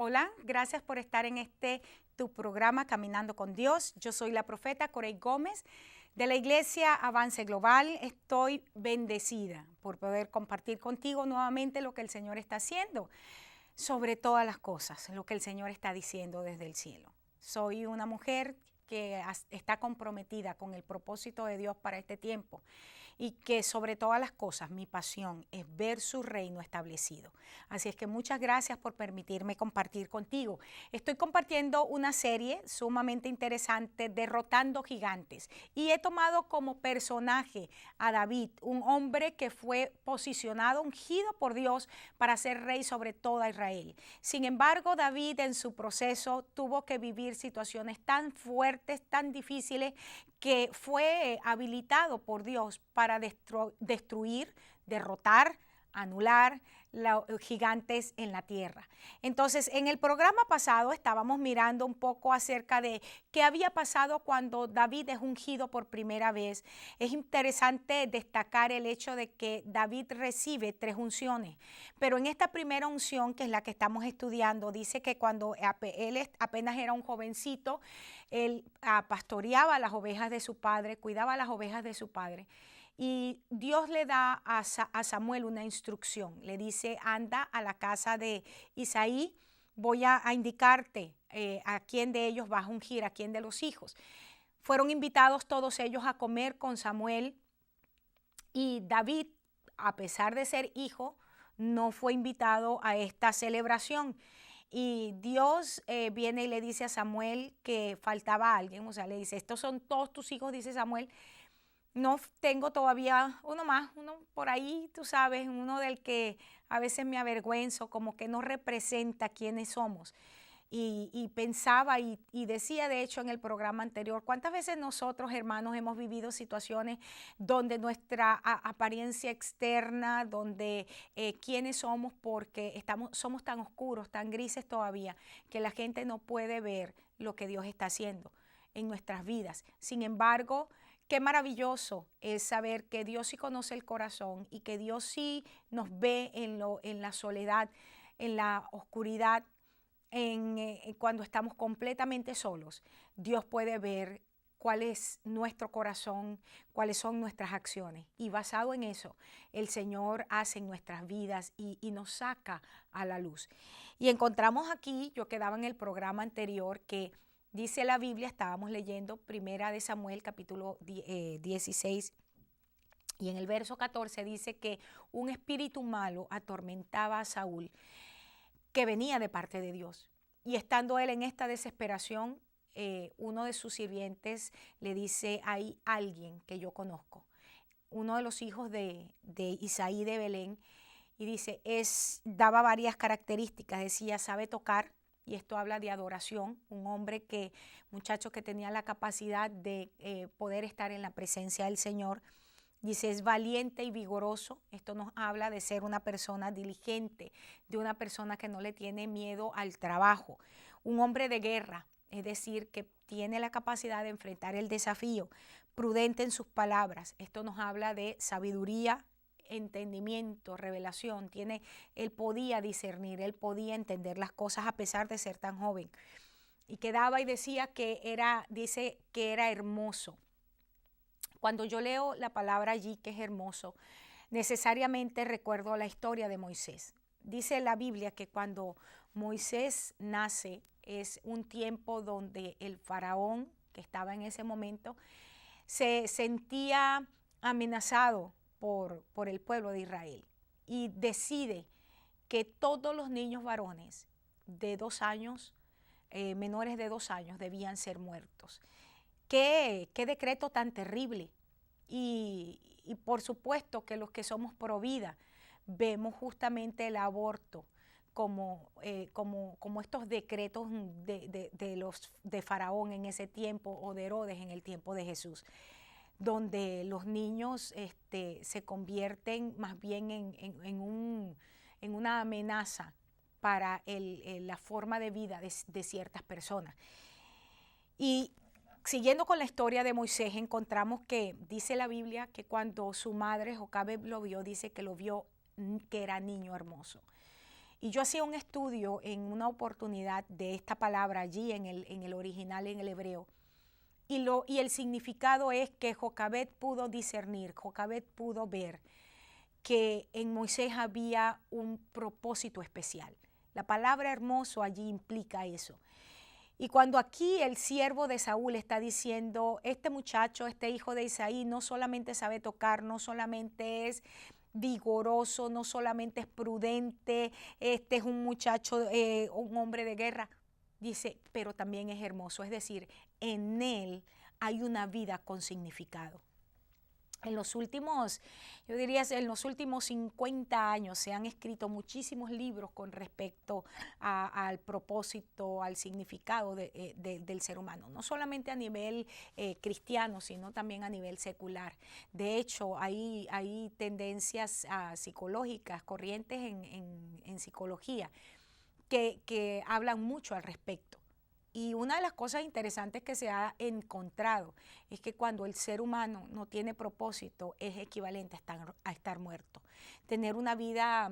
Hola, gracias por estar en tu programa Caminando con Dios. Yo soy la profeta Corey Gómez de la Iglesia Avance Global. Estoy bendecida por poder compartir contigo nuevamente lo que el Señor está haciendo, sobre todas las cosas, lo que el Señor está diciendo desde el cielo. Soy una mujer que está comprometida con el propósito de Dios para este tiempo y que sobre todas las cosas mi pasión es ver su reino establecido. Así es que muchas gracias por permitirme compartir contigo. Estoy compartiendo una serie sumamente interesante, Derrotando Gigantes, y he tomado como personaje a David, un hombre que fue posicionado, ungido por Dios para ser rey sobre toda Israel. Sin embargo, David en su proceso tuvo que vivir situaciones tan fuertes, tan difíciles, que fue habilitado por Dios para destruir, derrotar, anular los gigantes en la tierra. Entonces, en el programa pasado estábamos mirando un poco acerca de qué había pasado cuando David es ungido por primera vez. Es interesante destacar el hecho de que David recibe 3 unciones, pero en esta primera unción, que es la que estamos estudiando, dice que cuando él apenas era un jovencito, él pastoreaba las ovejas de su padre, cuidaba las ovejas de su padre. Y Dios le da a Samuel una instrucción. Le dice, anda a la casa de Isaí, voy a indicarte a quién de ellos vas a ungir, a quién de los hijos. Fueron invitados todos ellos a comer con Samuel, y David, a pesar de ser hijo, no fue invitado a esta celebración. Y Dios viene y le dice a Samuel que faltaba alguien. O sea, le dice, estos son todos tus hijos, dice Samuel. No tengo todavía uno más, uno por ahí, tú sabes, uno del que a veces me avergüenzo, como que no representa quiénes somos. Y pensaba y decía, de hecho, en el programa anterior, cuántas veces nosotros, hermanos, hemos vivido situaciones donde nuestra apariencia externa, donde quiénes somos, porque somos tan oscuros, tan grises todavía, que la gente no puede ver lo que Dios está haciendo en nuestras vidas. Sin embargo, qué maravilloso es saber que Dios sí conoce el corazón y que Dios sí nos ve en la soledad, en la oscuridad, cuando estamos completamente solos. Dios puede ver cuál es nuestro corazón, cuáles son nuestras acciones. Y basado en eso, el Señor hace en nuestras vidas y nos saca a la luz. Y encontramos aquí, yo quedaba en el programa anterior, que dice la Biblia, estábamos leyendo Primera de Samuel, capítulo 16, y en el verso 14 dice que un espíritu malo atormentaba a Saúl, que venía de parte de Dios. Y estando él en esta desesperación, uno de sus sirvientes le dice, hay alguien que yo conozco, uno de los hijos de Isaí de Belén, y dice, daba varias características, decía, sabe tocar, y esto habla de adoración, un hombre muchacho que tenía la capacidad de poder estar en la presencia del Señor. Dice, es valiente y vigoroso. Esto nos habla de ser una persona diligente, de una persona que no le tiene miedo al trabajo. Un hombre de guerra, es decir, que tiene la capacidad de enfrentar el desafío. Prudente en sus palabras. Esto nos habla de sabiduría, entendimiento, revelación. Él podía discernir, él podía entender las cosas a pesar de ser tan joven. Y quedaba y decía dice que era hermoso. Cuando yo leo la palabra allí, que es hermoso, necesariamente recuerdo la historia de Moisés. Dice la Biblia que cuando Moisés nace es un tiempo donde el faraón, que estaba en ese momento, se sentía amenazado por el pueblo de Israel y decide que todos los niños varones de 2 años, menores de 2 años, debían ser muertos. Qué decreto tan terrible. Y por supuesto que los que somos pro vida vemos justamente el aborto como estos decretos de Faraón en ese tiempo, o de Herodes en el tiempo de Jesús, donde los niños se convierten más bien en una amenaza para la forma de vida de ciertas personas. Y siguiendo con la historia de Moisés, encontramos que dice la Biblia que cuando su madre Jocabe lo vio, dice que lo vio que era niño hermoso. Y yo hacía un estudio en una oportunidad de esta palabra allí en el original, en el hebreo. Y el significado es que Jocabed pudo discernir, Jocabed pudo ver que en Moisés había un propósito especial. La palabra hermoso allí implica eso. Y cuando aquí el siervo de Saúl está diciendo, este muchacho, este hijo de Isaí, no solamente sabe tocar, no solamente es vigoroso, no solamente es prudente, este es un muchacho, un hombre de guerra, dice, pero también es hermoso. Es decir, en él hay una vida con significado. En los últimos, yo diría, en los últimos 50 años se han escrito muchísimos libros con respecto al propósito, al significado del ser humano, no solamente a nivel cristiano, sino también a nivel secular. De hecho, hay tendencias psicológicas, corrientes en psicología, que hablan mucho al respecto. Y una de las cosas interesantes que se ha encontrado es que cuando el ser humano no tiene propósito es equivalente a estar muerto. Tener una vida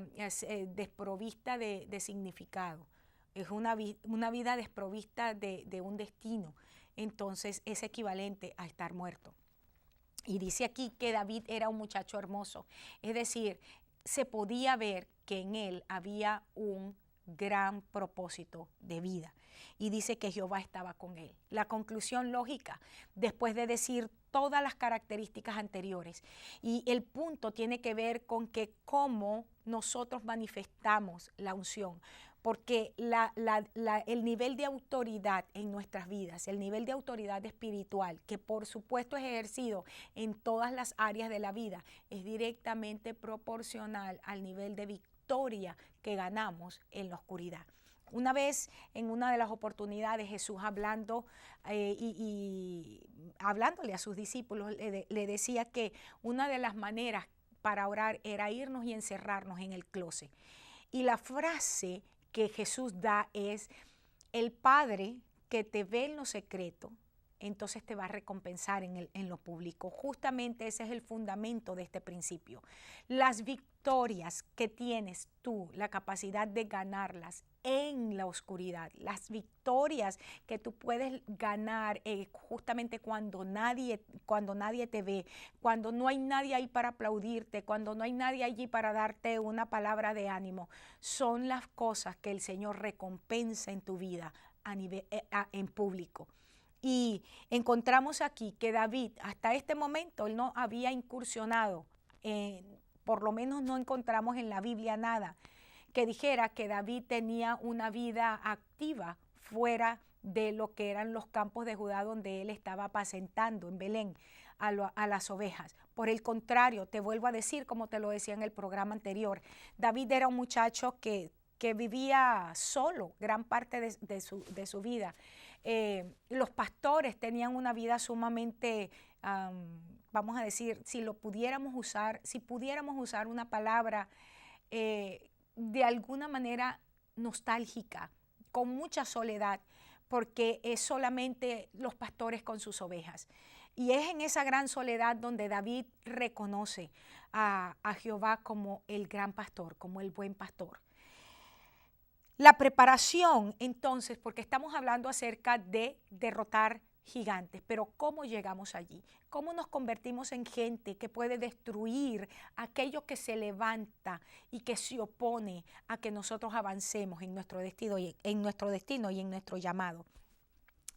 desprovista de significado, es una vida desprovista de un destino, entonces es equivalente a estar muerto. Y dice aquí que David era un muchacho hermoso, es decir, se podía ver que en él había un gran propósito de vida. Y dice que Jehová estaba con él. La conclusión lógica, después de decir todas las características anteriores, y el punto tiene que ver con que cómo nosotros manifestamos la unción, porque el nivel de autoridad en nuestras vidas, el nivel de autoridad espiritual, que por supuesto es ejercido en todas las áreas de la vida, es directamente proporcional al nivel de victoria que ganamos en la oscuridad. Una vez, en una de las oportunidades, Jesús hablando y hablándole a sus discípulos, le decía que una de las maneras para orar era irnos y encerrarnos en el closet. Y la frase que Jesús da es, el Padre que te ve en lo secreto, entonces te va a recompensar en lo público. Justamente ese es el fundamento de este principio. Las victorias que tienes tú, la capacidad de ganarlas en la oscuridad, las victorias que tú puedes ganar justamente cuando nadie te ve, cuando no hay nadie ahí para aplaudirte, cuando no hay nadie allí para darte una palabra de ánimo, son las cosas que el Señor recompensa en tu vida en público. Y encontramos aquí que David, hasta este momento, él no había incursionado, por lo menos no encontramos en la Biblia nada que dijera que David tenía una vida activa fuera de lo que eran los campos de Judá donde él estaba apacentando en Belén a las ovejas. Por el contrario, te vuelvo a decir, como te lo decía en el programa anterior, David era un muchacho que vivía solo gran parte de su vida. Los pastores tenían una vida sumamente, vamos a decir, si pudiéramos usar una palabra de alguna manera nostálgica, con mucha soledad, porque es solamente los pastores con sus ovejas. Y es en esa gran soledad donde David reconoce a Jehová como el gran pastor, como el buen pastor. La preparación, entonces, porque estamos hablando acerca de derrotar gigantes, pero ¿cómo llegamos allí? ¿Cómo nos convertimos en gente que puede destruir aquello que se levanta y que se opone a que nosotros avancemos en nuestro destino y en nuestro llamado?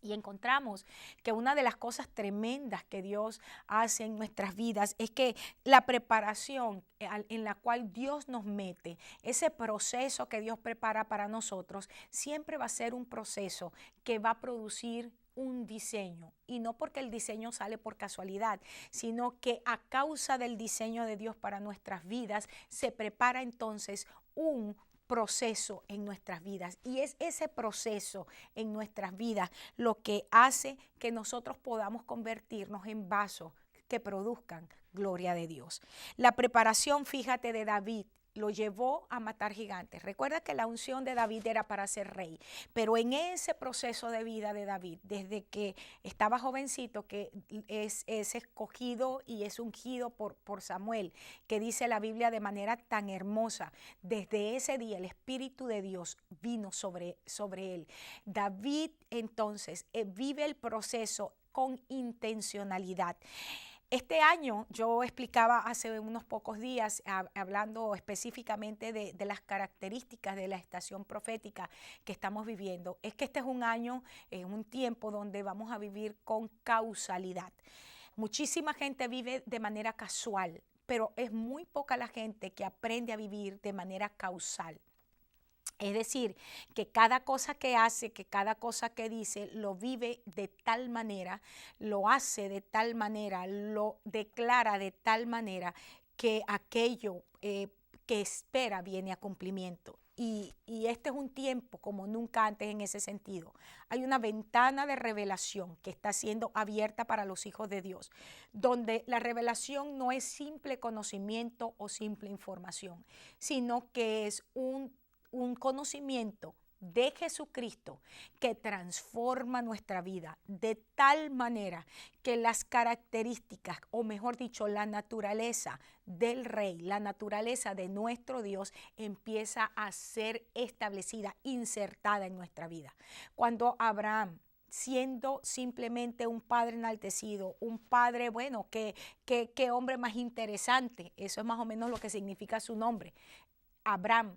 Y encontramos que una de las cosas tremendas que Dios hace en nuestras vidas es que la preparación en la cual Dios nos mete, ese proceso que Dios prepara para nosotros, siempre va a ser un proceso que va a producir un diseño, y no porque el diseño sale por casualidad, sino que a causa del diseño de Dios para nuestras vidas, se prepara entonces un proceso en nuestras vidas, y es ese proceso en nuestras vidas lo que hace que nosotros podamos convertirnos en vasos que produzcan gloria de Dios. La preparación, fíjate, de David lo llevó a matar gigantes. Recuerda que la unción de David era para ser rey, pero en ese proceso de vida de David, desde que estaba jovencito, que es escogido y es ungido por Samuel, que dice la Biblia de manera tan hermosa, desde ese día el Espíritu de Dios vino sobre él. David entonces vive el proceso con intencionalidad. Este año yo explicaba hace unos pocos días, hablando específicamente de las características de la estación profética que estamos viviendo, es que este es un año, un tiempo donde vamos a vivir con causalidad. Muchísima gente vive de manera casual, pero es muy poca la gente que aprende a vivir de manera causal. Es decir, que cada cosa que hace, que cada cosa que dice, lo vive de tal manera, lo hace de tal manera, lo declara de tal manera que aquello que espera viene a cumplimiento. Y este es un tiempo como nunca antes en ese sentido. Hay una ventana de revelación que está siendo abierta para los hijos de Dios, donde la revelación no es simple conocimiento o simple información, sino que es un conocimiento de Jesucristo que transforma nuestra vida de tal manera que las características, o mejor dicho, la naturaleza del Rey, la naturaleza de nuestro Dios empieza a ser establecida, insertada en nuestra vida. Cuando Abraham, siendo simplemente un padre enaltecido, un padre, bueno, qué hombre más interesante, eso es más o menos lo que significa su nombre, Abraham,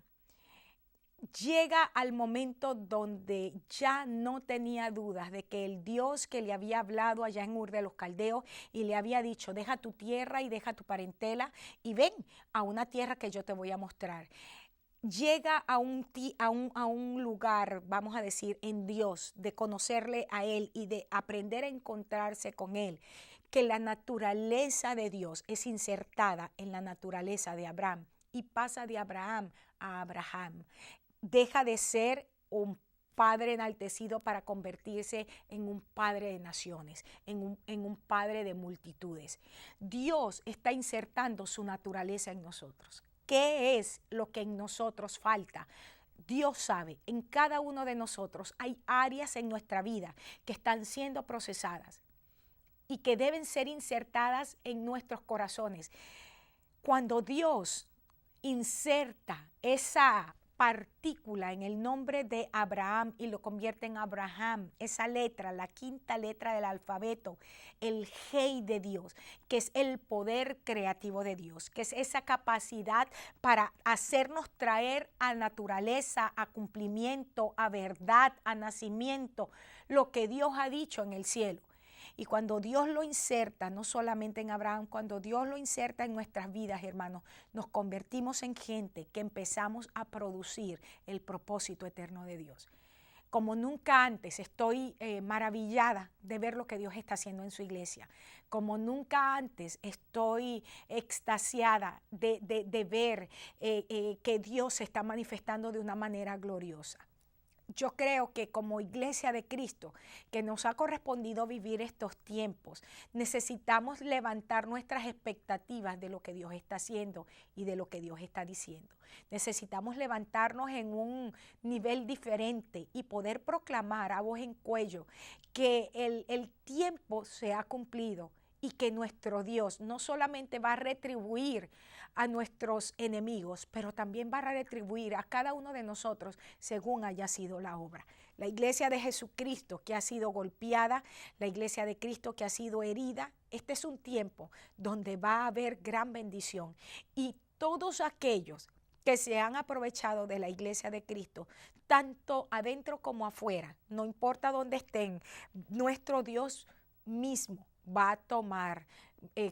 llega al momento donde ya no tenía dudas de que el Dios que le había hablado allá en Ur de los Caldeos y le había dicho, deja tu tierra y deja tu parentela y ven a una tierra que yo te voy a mostrar. Llega a un lugar, vamos a decir, en Dios, de conocerle a Él y de aprender a encontrarse con Él, que la naturaleza de Dios es insertada en la naturaleza de Abraham y pasa de Abraham a Abraham. Deja de ser un padre enaltecido para convertirse en un padre de naciones, en un padre de multitudes. Dios está insertando su naturaleza en nosotros. ¿Qué es lo que en nosotros falta? Dios sabe, en cada uno de nosotros hay áreas en nuestra vida que están siendo procesadas y que deben ser insertadas en nuestros corazones. Cuando Dios inserta esa partícula en el nombre de Abraham y lo convierte en Abraham, esa letra, la quinta letra del alfabeto, el Hey de Dios, que es el poder creativo de Dios, que es esa capacidad para hacernos traer a naturaleza, a cumplimiento, a verdad, a nacimiento, lo que Dios ha dicho en el cielo. Y cuando Dios lo inserta, no solamente en Abraham, cuando Dios lo inserta en nuestras vidas, hermanos, nos convertimos en gente que empezamos a producir el propósito eterno de Dios. Como nunca antes estoy maravillada de ver lo que Dios está haciendo en su iglesia. Como nunca antes estoy extasiada de ver que Dios se está manifestando de una manera gloriosa. Yo creo que como iglesia de Cristo, que nos ha correspondido vivir estos tiempos, necesitamos levantar nuestras expectativas de lo que Dios está haciendo y de lo que Dios está diciendo. Necesitamos levantarnos en un nivel diferente y poder proclamar a voz en cuello que el tiempo se ha cumplido y que nuestro Dios no solamente va a retribuir a nuestros enemigos, pero también va a retribuir a cada uno de nosotros según haya sido la obra. La iglesia de Jesucristo que ha sido golpeada, la iglesia de Cristo que ha sido herida, este es un tiempo donde va a haber gran bendición. Y todos aquellos que se han aprovechado de la iglesia de Cristo, tanto adentro como afuera, no importa dónde estén, nuestro Dios mismo va a tomar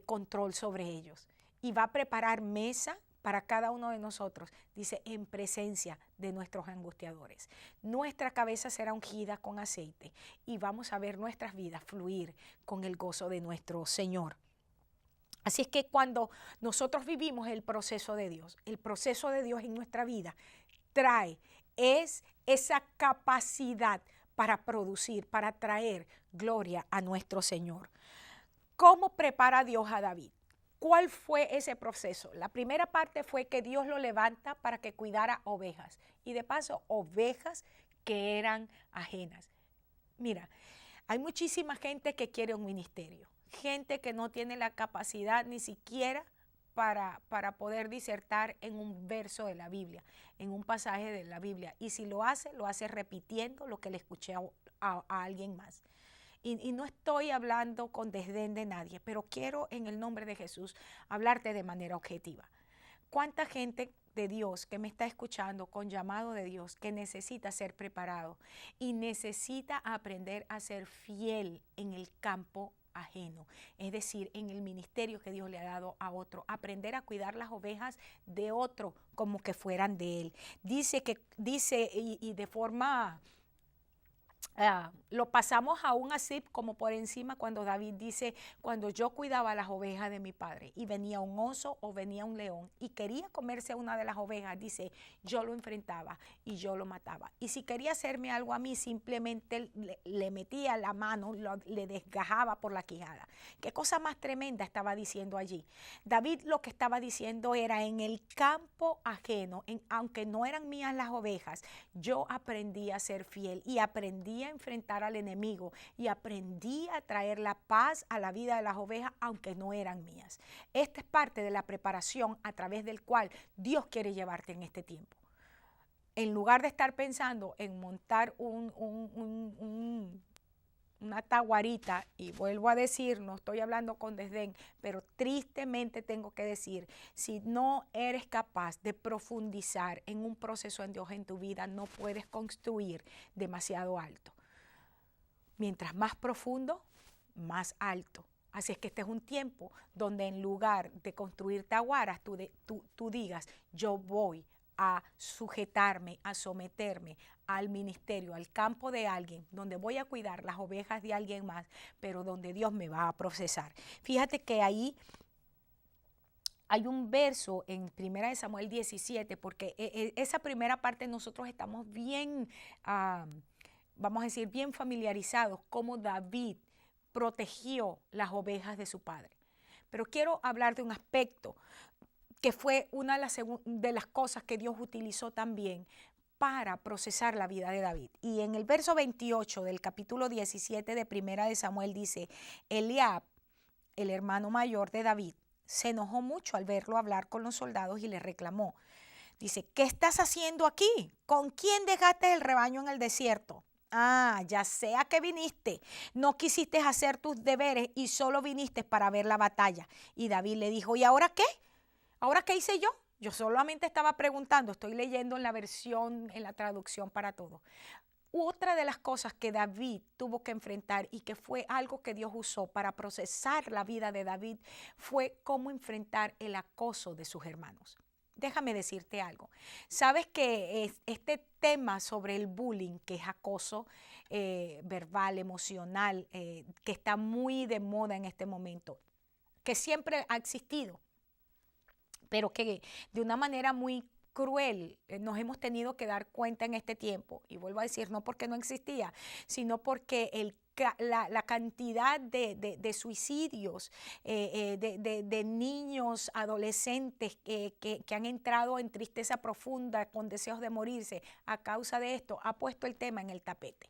control sobre ellos y va a preparar mesa para cada uno de nosotros, dice, en presencia de nuestros angustiadores. Nuestra cabeza será ungida con aceite y vamos a ver nuestras vidas fluir con el gozo de nuestro Señor. Así es que cuando nosotros vivimos el proceso de Dios en nuestra vida trae esa capacidad para producir, para traer gloria a nuestro Señor. ¿Cómo prepara Dios a David? ¿Cuál fue ese proceso? La primera parte fue que Dios lo levanta para que cuidara ovejas. Y de paso, ovejas que eran ajenas. Mira, hay muchísima gente que quiere un ministerio. Gente que no tiene la capacidad ni siquiera para poder disertar en un verso de la Biblia, en un pasaje de la Biblia. Y si lo hace repitiendo lo que le escuché a alguien más. Y no estoy hablando con desdén de nadie, pero quiero en el nombre de Jesús hablarte de manera objetiva. ¿Cuánta gente de Dios que me está escuchando con llamado de Dios que necesita ser preparado y necesita aprender a ser fiel en el campo ajeno, es decir, en el ministerio que Dios le ha dado a otro, aprender a cuidar las ovejas de otro como que fueran de él? Dice y de forma lo pasamos aún así como por encima cuando David dice, cuando yo cuidaba las ovejas de mi padre y venía un oso o venía un león y quería comerse a una de las ovejas, dice, yo lo enfrentaba y yo lo mataba. Y si quería hacerme algo a mí, simplemente le metía la mano, le desgajaba por la quijada. ¿Qué cosa más tremenda estaba diciendo allí? David lo que estaba diciendo era, en el campo ajeno, aunque no eran mías las ovejas, yo aprendí a ser fiel y aprendí a enfrentar al enemigo y aprendí a traer la paz a la vida de las ovejas aunque no eran mías. Esta es parte de la preparación a través del cual Dios quiere llevarte en este tiempo. En lugar de estar pensando en montar una taguarita, y vuelvo a decir, no estoy hablando con desdén, pero tristemente tengo que decir, si no eres capaz de profundizar en un proceso en Dios en tu vida, no puedes construir demasiado alto. Mientras más profundo, más alto. Así es que este es un tiempo donde en lugar de construir taguaras, tú digas, yo voy a sujetarme, a someterme al ministerio, al campo de alguien, donde voy a cuidar las ovejas de alguien más, pero donde Dios me va a procesar. Fíjate que ahí hay un verso en 1 Samuel 17, porque esa primera parte nosotros estamos bien, vamos a decir, bien familiarizados, cómo David protegió las ovejas de su padre. Pero quiero hablar de un aspecto que fue una de las cosas que Dios utilizó también para procesar la vida de David. Y en el verso 28 del capítulo 17 de 1 de Samuel dice, Eliab, el hermano mayor de David, se enojó mucho al verlo hablar con los soldados y le reclamó. Dice, ¿qué estás haciendo aquí? ¿Con quién dejaste el rebaño en el desierto? Ah, ya sé a qué viniste. No quisiste hacer tus deberes y solo viniste para ver la batalla. Y David le dijo, ¿y ahora qué? ¿Ahora qué hice yo? Yo solamente estaba preguntando, estoy leyendo en la versión, en la traducción para todos. Otra de las cosas que David tuvo que enfrentar y que fue algo que Dios usó para procesar la vida de David fue cómo enfrentar el acoso de sus hermanos. Déjame decirte algo. Sabes que este tema sobre el bullying, que es acoso verbal, emocional, que está muy de moda en este momento, que siempre ha existido, pero que de una manera muy cruel nos hemos tenido que dar cuenta en este tiempo. Y vuelvo a decir, no porque no existía, sino porque la cantidad de suicidios, de niños, adolescentes que han entrado en tristeza profunda con deseos de morirse a causa de esto, ha puesto el tema en el tapete.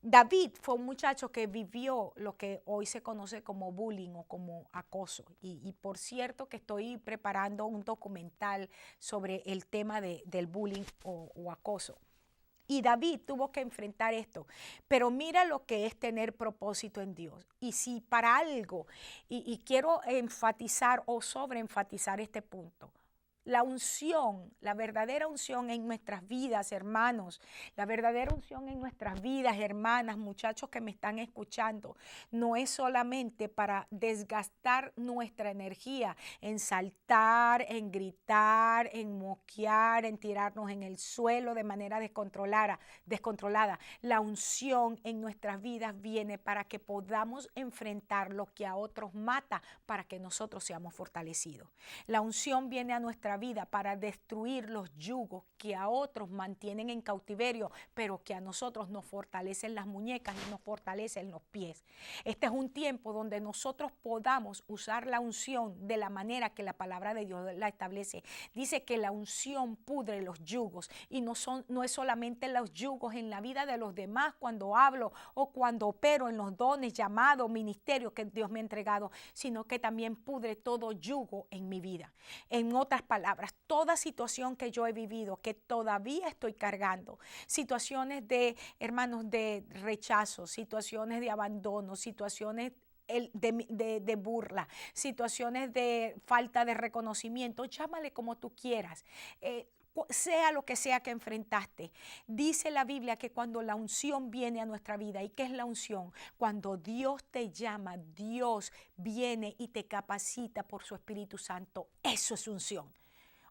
David fue un muchacho que vivió lo que hoy se conoce como bullying o como acoso. Y por cierto que estoy preparando un documental sobre el tema del bullying o acoso. Y David tuvo que enfrentar esto. Pero mira lo que es tener propósito en Dios. Y si para algo, y quiero enfatizar o sobreenfatizar este punto, la unción, la verdadera unción en nuestras vidas, hermanos, la verdadera unción en nuestras vidas, hermanas, muchachos que me están escuchando, no es solamente para desgastar nuestra energía en saltar, en gritar, en moquear, en tirarnos en el suelo de manera descontrolada. La unción en nuestras vidas viene para que podamos enfrentar lo que a otros mata, para que nosotros seamos fortalecidos. La unción viene a nuestra nuestra vida para destruir los yugos que a otros mantienen en cautiverio, pero que a nosotros nos fortalecen las muñecas y nos fortalecen los pies. Este es un tiempo donde nosotros podamos usar la unción de la manera que la palabra de Dios la establece. Dice que la unción pudre los yugos y no es solamente los yugos en la vida de los demás cuando hablo o cuando opero en los dones, llamados, ministerios que Dios me ha entregado, sino que también pudre todo yugo en mi vida. En otras palabras, toda situación que yo he vivido, que todavía estoy cargando, situaciones de, hermanos, de rechazo, situaciones de abandono, situaciones de burla, situaciones de falta de reconocimiento, llámale como tú quieras, sea lo que sea que enfrentaste. Dice la Biblia que cuando la unción viene a nuestra vida, ¿y qué es la unción? Cuando Dios te llama, Dios viene y te capacita por su Espíritu Santo. Eso es unción.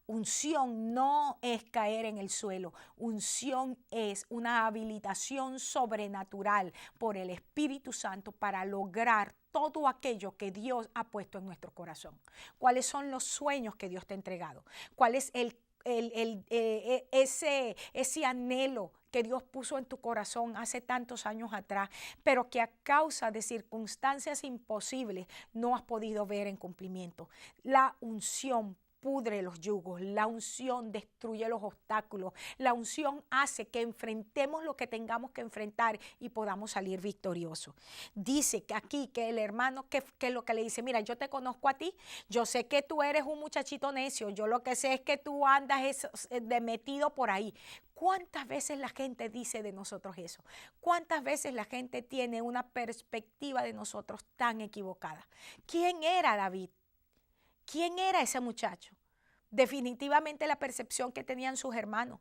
Unción no es caer en el suelo. Unción es una habilitación sobrenatural por el Espíritu Santo para lograr todo aquello que Dios ha puesto en nuestro corazón. ¿Cuáles son los sueños que Dios te ha entregado? ¿Cuál es ese anhelo que Dios puso en tu corazón hace tantos años atrás, pero que a causa de circunstancias imposibles no has podido ver en cumplimiento? La unción pudre los yugos, la unción destruye los obstáculos, la unción hace que enfrentemos lo que tengamos que enfrentar y podamos salir victoriosos. Dice que aquí que el hermano, que es lo que le dice, mira, yo te conozco a ti, yo sé que tú eres un muchachito necio, yo lo que sé es que tú andas de metido por ahí. ¿Cuántas veces la gente dice de nosotros eso? ¿Cuántas veces la gente tiene una perspectiva de nosotros tan equivocada? ¿Quién era David? ¿Quién era ese muchacho? Definitivamente la percepción que tenían sus hermanos,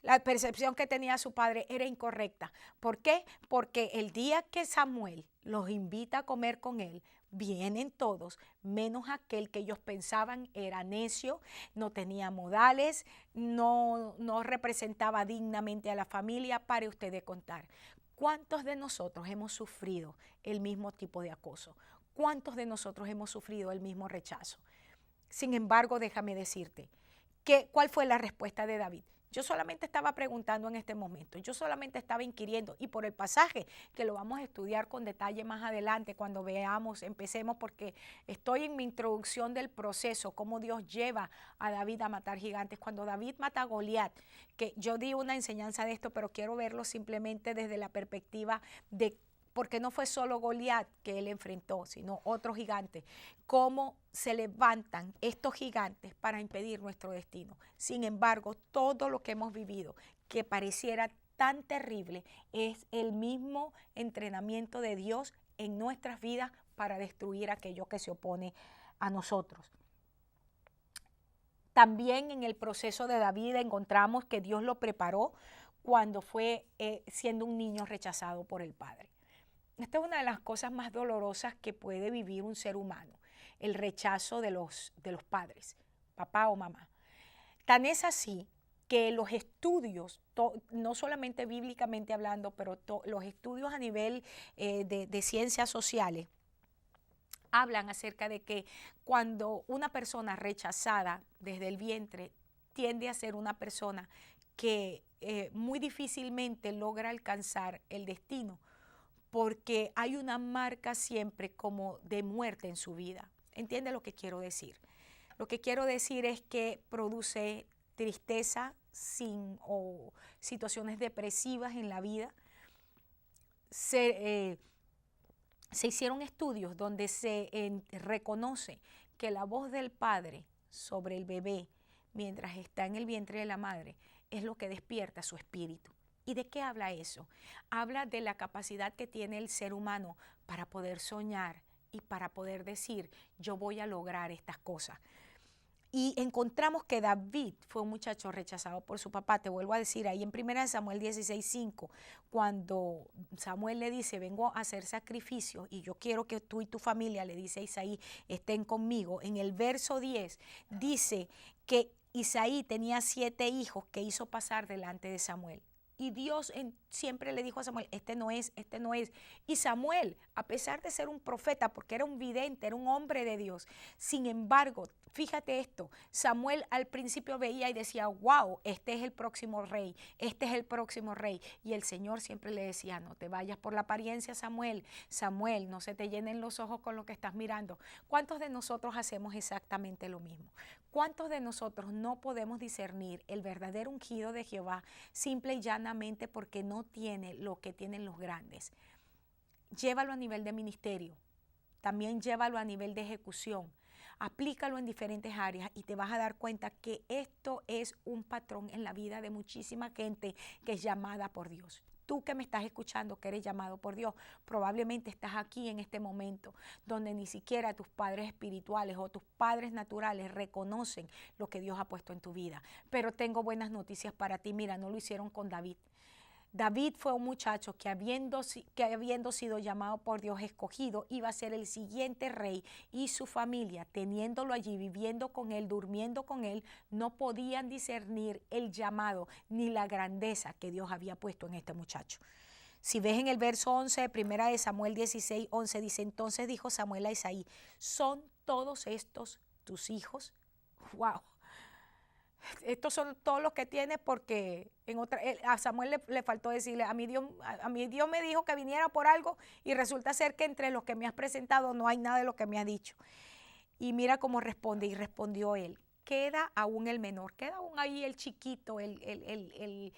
la percepción que tenía su padre era incorrecta. ¿Por qué? Porque el día que Samuel los invita a comer con él, vienen todos, menos aquel que ellos pensaban era necio, no tenía modales, no representaba dignamente a la familia. Pare usted de contar. ¿Cuántos de nosotros hemos sufrido el mismo tipo de acoso? ¿Cuántos de nosotros hemos sufrido el mismo rechazo? Sin embargo, déjame decirte, ¿cuál fue la respuesta de David? Yo solamente estaba preguntando en este momento, yo solamente estaba inquiriendo, y por el pasaje que lo vamos a estudiar con detalle más adelante cuando empecemos, porque estoy en mi introducción del proceso, cómo Dios lleva a David a matar gigantes. Cuando David mata a Goliat, que yo di una enseñanza de esto, pero quiero verlo simplemente desde la perspectiva de porque no fue solo Goliat que él enfrentó, sino otros gigantes. Cómo se levantan estos gigantes para impedir nuestro destino. Sin embargo, todo lo que hemos vivido, que pareciera tan terrible, es el mismo entrenamiento de Dios en nuestras vidas para destruir aquello que se opone a nosotros. También en el proceso de David encontramos que Dios lo preparó cuando fue siendo un niño rechazado por el padre. Esta es una de las cosas más dolorosas que puede vivir un ser humano, el rechazo de los padres, papá o mamá. Tan es así que los estudios, no solamente bíblicamente hablando, pero los estudios a nivel de ciencias sociales, hablan acerca de que cuando una persona rechazada desde el vientre tiende a ser una persona que muy difícilmente logra alcanzar el destino, porque hay una marca siempre como de muerte en su vida. ¿Entiende lo que quiero decir? Lo que quiero decir es que produce tristeza o situaciones depresivas en la vida. Se hicieron estudios donde se reconoce que la voz del padre sobre el bebé mientras está en el vientre de la madre es lo que despierta su espíritu. ¿Y de qué habla eso? Habla de la capacidad que tiene el ser humano para poder soñar y para poder decir, yo voy a lograr estas cosas. Y encontramos que David fue un muchacho rechazado por su papá. Te vuelvo a decir, ahí en 1 Samuel 16:5, cuando Samuel le dice, vengo a hacer sacrificio y yo quiero que tú y tu familia, le dice a Isaí, estén conmigo. En el verso 10 dice que Isaí tenía 7 hijos que hizo pasar delante de Samuel. Y Dios siempre le dijo a Samuel, este no es, este no es. Y Samuel, a pesar de ser un profeta, porque era un vidente, era un hombre de Dios, sin embargo, fíjate esto, Samuel al principio veía y decía, wow, este es el próximo rey, este es el próximo rey. Y el Señor siempre le decía, no te vayas por la apariencia, Samuel. Samuel, no se te llenen los ojos con lo que estás mirando. ¿Cuántos de nosotros hacemos exactamente lo mismo? ¿Cuántos de nosotros no podemos discernir el verdadero ungido de Jehová simple y llanamente porque no tiene lo que tienen los grandes? Llévalo a nivel de ministerio, también llévalo a nivel de ejecución, aplícalo en diferentes áreas y te vas a dar cuenta que esto es un patrón en la vida de muchísima gente que es llamada por Dios. Tú que me estás escuchando, que eres llamado por Dios, probablemente estás aquí en este momento donde ni siquiera tus padres espirituales o tus padres naturales reconocen lo que Dios ha puesto en tu vida. Pero tengo buenas noticias para ti. Mira, no lo hicieron con David. David fue un muchacho que habiendo sido llamado por Dios, escogido, iba a ser el siguiente rey, y su familia, teniéndolo allí, viviendo con él, durmiendo con él, no podían discernir el llamado ni la grandeza que Dios había puesto en este muchacho. Si ves en el verso 11 de primera de Samuel 16, 11, dice, entonces dijo Samuel a Isaí, ¿son todos estos tus hijos? ¡Wow! Estos son todos los que tienes, porque a Samuel le faltó decirle, a mi Dios me dijo que viniera por algo y resulta ser que entre los que me has presentado no hay nada de lo que me has dicho. Y mira cómo responde, y respondió él, queda aún el menor, queda aún ahí el chiquito, el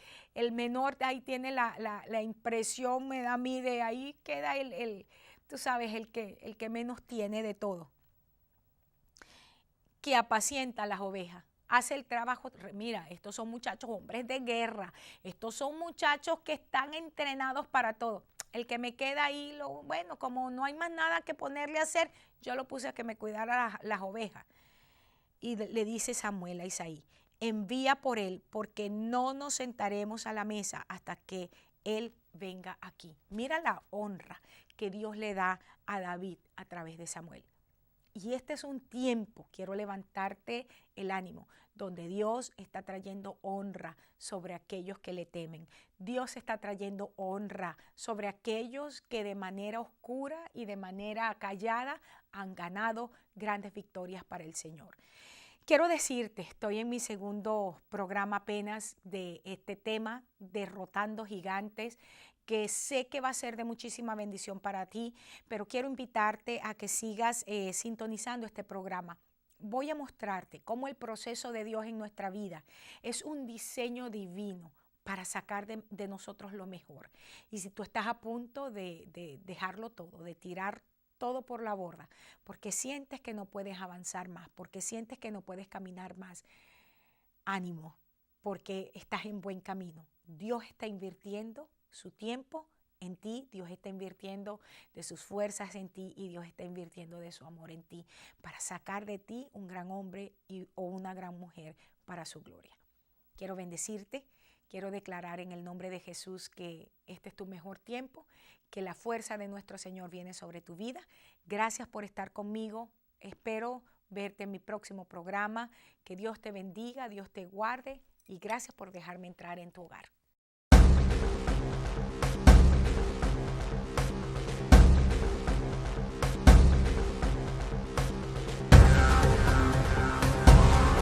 menor, ahí tiene la impresión, me da a mí, de ahí queda tú sabes, el que menos tiene de todo, que apacienta las ovejas. Hace el trabajo. Mira, estos son muchachos, hombres de guerra. Estos son muchachos que están entrenados para todo. El que me queda ahí, bueno, como no hay más nada que ponerle a hacer, yo lo puse a que me cuidara las ovejas. Y le dice Samuel a Isaí, envía por él, porque no nos sentaremos a la mesa hasta que él venga aquí. Mira la honra que Dios le da a David a través de Samuel. Y este es un tiempo, quiero levantarte el ánimo, donde Dios está trayendo honra sobre aquellos que le temen. Dios está trayendo honra sobre aquellos que de manera oscura y de manera callada han ganado grandes victorias para el Señor. Quiero decirte, estoy en mi segundo programa apenas de este tema, Derrotando Gigantes, que sé que va a ser de muchísima bendición para ti, pero quiero invitarte a que sigas sintonizando este programa. Voy a mostrarte cómo el proceso de Dios en nuestra vida es un diseño divino para sacar de nosotros lo mejor. Y si tú estás a punto de dejarlo todo, de tirar todo por la borda, porque sientes que no puedes avanzar más, porque sientes que no puedes caminar más, ánimo, porque estás en buen camino. Dios está invirtiendo su tiempo en ti, Dios está invirtiendo de sus fuerzas en ti, y Dios está invirtiendo de su amor en ti para sacar de ti un gran hombre o una gran mujer para su gloria. Quiero bendecirte, quiero declarar en el nombre de Jesús que este es tu mejor tiempo, que la fuerza de nuestro Señor viene sobre tu vida. Gracias por estar conmigo, espero verte en mi próximo programa. Que Dios te bendiga, Dios te guarde, y gracias por dejarme entrar en tu hogar.